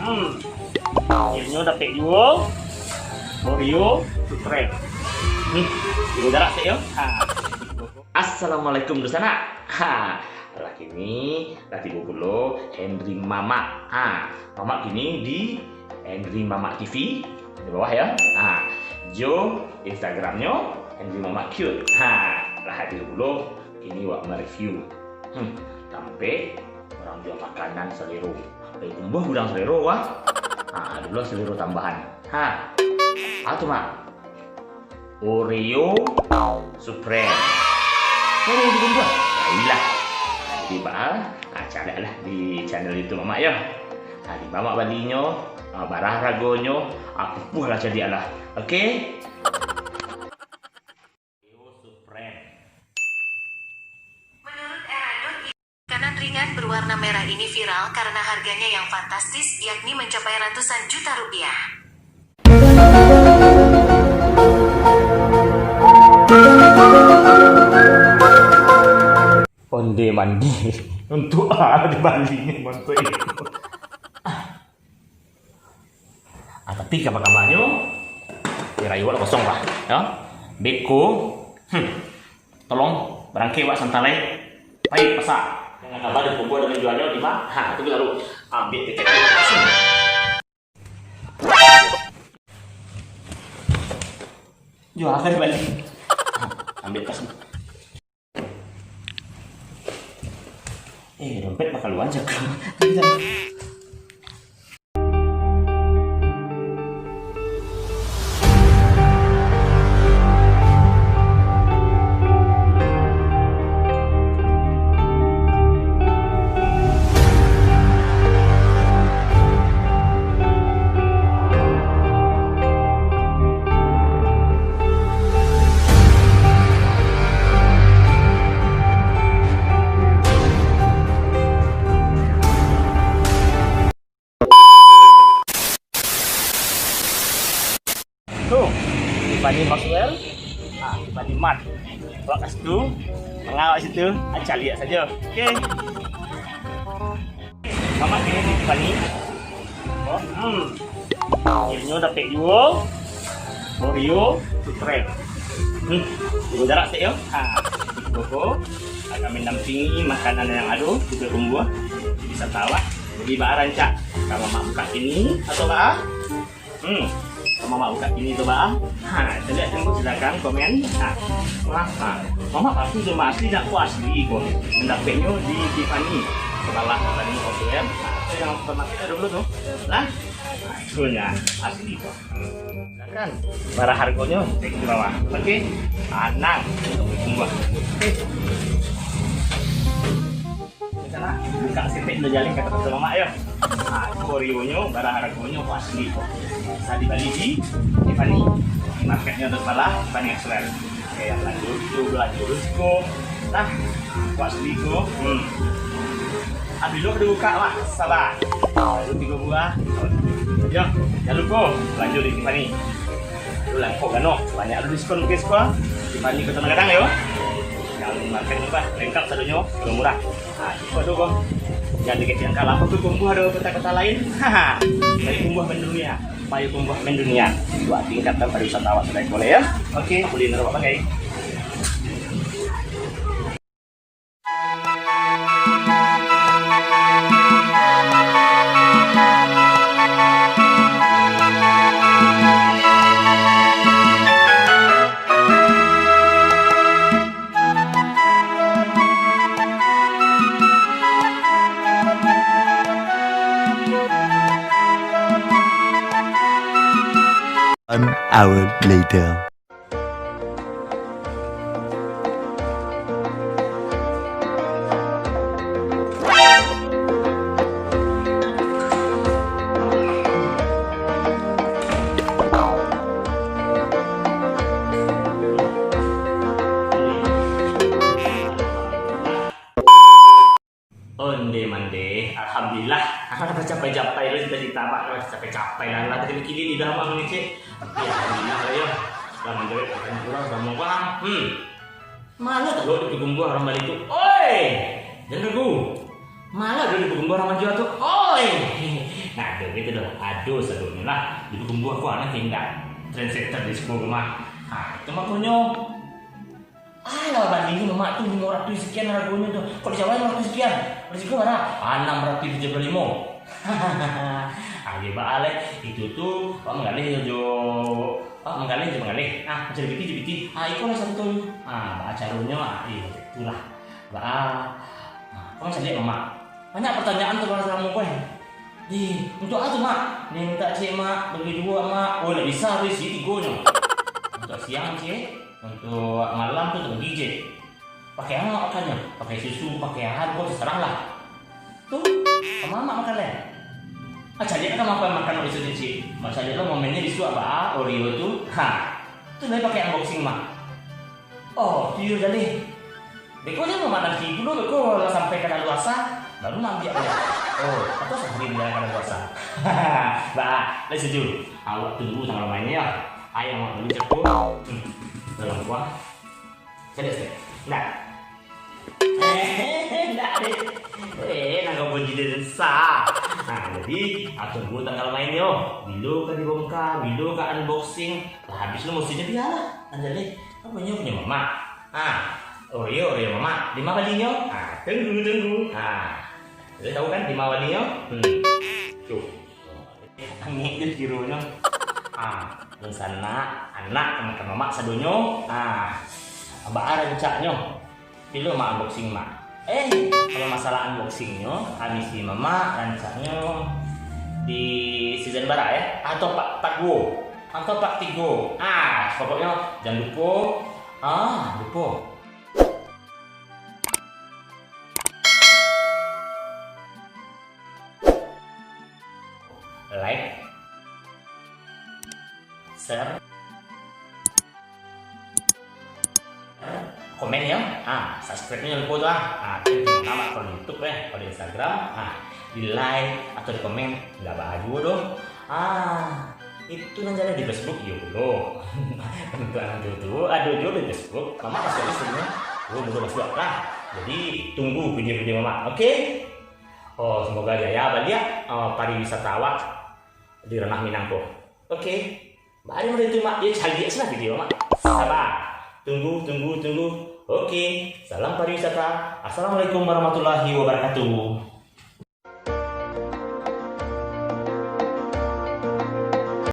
Akhirnya dapat juga Oreo Supreme. Tunggu jarak sih yo. Assalamualaikum dosana. Lah kini tadi bukulo Henry Mama. Mama kini di Henry Mama TV di bawah ya. Jo Instagramnya Henry Mama Cute. Lah hadir dulu kini wak mereview. Sampai orang jual makanan selero. Sampai kumbuh gudang selero wah. Dulu selero tambahan. Apa mak? Oreo Supreme. Mana yang dibuat? Ya ilah. Jadi cari lah di channel itu mama ya. Di mama balinya, barah ragonyo, aku pulah jadi Allah. Oke? Oreo Supreme. Menurut Eradun, makanan ringan berwarna merah ini viral karena harganya yang fantastis, yakni mencapai ratusan juta rupiah. Onde mandi untuk di Bali mantu itu. Tapi kabarnya kira iwal kosong lah ya. Beko tolong berangkai wak santalai baik pasak dengan kabar dan pembuat dan menjualnya di mana. Itu baru ambil tiket sini. Jual akan di Bali. Ambil kas. Dompet bakal lu aja kan. Tuh, Tiffany Maxwell, Tiffany Mat. Kalau kas tu, mengawal situ, lihat saja. Okey. Mama ini Tiffany. Akhirnya dapat juga Oreo Supreme. Tunggu jarak sih yo. Boko, agak mendampingi makanan yang ada juga kumbuh. Bisa tawa. Jadi rancak. Kalau mak buka ini atau Mama buka ini coba. Lihat tunggu silakan komen. Mama pasti cuma asli nak puas asli kok. Mendapatnya di Tiffany. Setelah Tiffany OPM. Yang supermarket ada dulu tuh. Nah, itunya asli kok. Silakan. Barang harganya cek di bawah. Oke. Anang untuk kumbuh. Oke. Karena buka sepet udah jalan kata mama ya. Oreo-nya, barang harganya asli kok. Bisa dibeli di Tiffany. Marketnya untuk malah Tiffany Maxwell. Kayak lanjut kok. Nah, asli kok. Habis lu udah buka mak, sabar. Lalu 3 buah. Yo, jangan lupa lanjut di Tiffany. Lu langkok kan banyak lu diskon ke sekolah. Tiffany ke kadang yo. Kalau market apa? Lengkap sadunya, murah. Coba tuh kok. Jangan dikit yang kalah tuh kumbuh ada kota-kota lain. Dari kumbuh mendunia, payu kumbuh mendunia. 2 tingkatan pariwisata awak sudah boleh ya. Oke, kuliner apa guys? An hour later. Onde mande, alhamdulillah. Kata capai-capai lu cita-cita pak, capai-capai lah. Tadi kini di dalam angin cek. Ya alhamdulillah ya. Sudah menjawab pertanyaan kurang, sudah mau paham. Malah tuh di bumbu orang Bali itu. Oi, jangan ragu. Malah di bumbu orang Jawa tuh. Oi, Nah, gitu dong. Aduh, serunya lah. Di buku gua anak tinggal translator di sekolah rumah. Nah, itu makanya. Lah bandingin mak tuh 500 sekian harganya tuh. Kok di Jawa 500 sekian? Di situ mana? 675. Aja balik itu tuh Pak mengalih jo. Pak mengalih. Ah, jadi biti. Ah, itu lah satu. Ah, baca caranya itulah. Kamu bisa lihat mak. Banyak pertanyaan tuh kamu kowe. Untuk apa mak? Nih minta cik mak bagi 2 mak. Oh, enggak bisa wis 3 nya. Untuk siang cik, untuk malam tuh bagi cik. Pakai apa makannya? Pakai susu, pakai apa? Kok terserah lah. Tuh, sama mak makan lah. Jadi kan makan isu cici. Masa dia lo momennya di apa? Oreo tuh. Tuh dia pakai unboxing mak. Oh, tidur jadi. Beko dia mau makan dulu, beko sampai kena luasa, baru nanti apa ya? Oh, atau sehari dia kena luasa. Let's setuju. Awak tunggu tanggal mainnya ya. Ayam mau beli cepu. Dalam kuah. Serius deh. Nah. Enggak deh. Nangkap bunyi desa. Nah, jadi tunggu tanggal main yo. Bilo kan dibongkar, bilo kan unboxing. Lah habis lu mestinya biarlah. Anjali, apa punya mama? Oreo mama. 5 balinya. Tunggu. Lu tahu kan 5 balinya? Tuh. Angin itu kirunya. Dan sana anak teman mama sadonyo. Mbak rencaknya. Bilo mak unboxing mak. Kalau masalah unboxingnya, habis di mama rancaknya di season barat ya, atau Pak Go, atau Pak Tigo. Pokoknya jangan lupa. Like, share, komen ya. Subscribe-nya jangan lupa tuh. Nama kalau di YouTube ya, kalau di Instagram, di like atau di komen nggak baju dong. Itu nanti di Facebook yuk lo. Untuk anak tuh, aduh di Facebook. Mama kasih linknya. Belum masuk lah. Jadi tunggu video-video mama. Oke? Semoga jaya balik pariwisata awak di Ranah Minangko. Oke? Mari itu mak dia cari aja video mak. Sabar. Tunggu. Oke, salam pariwisata. Assalamualaikum warahmatullahi wabarakatuh.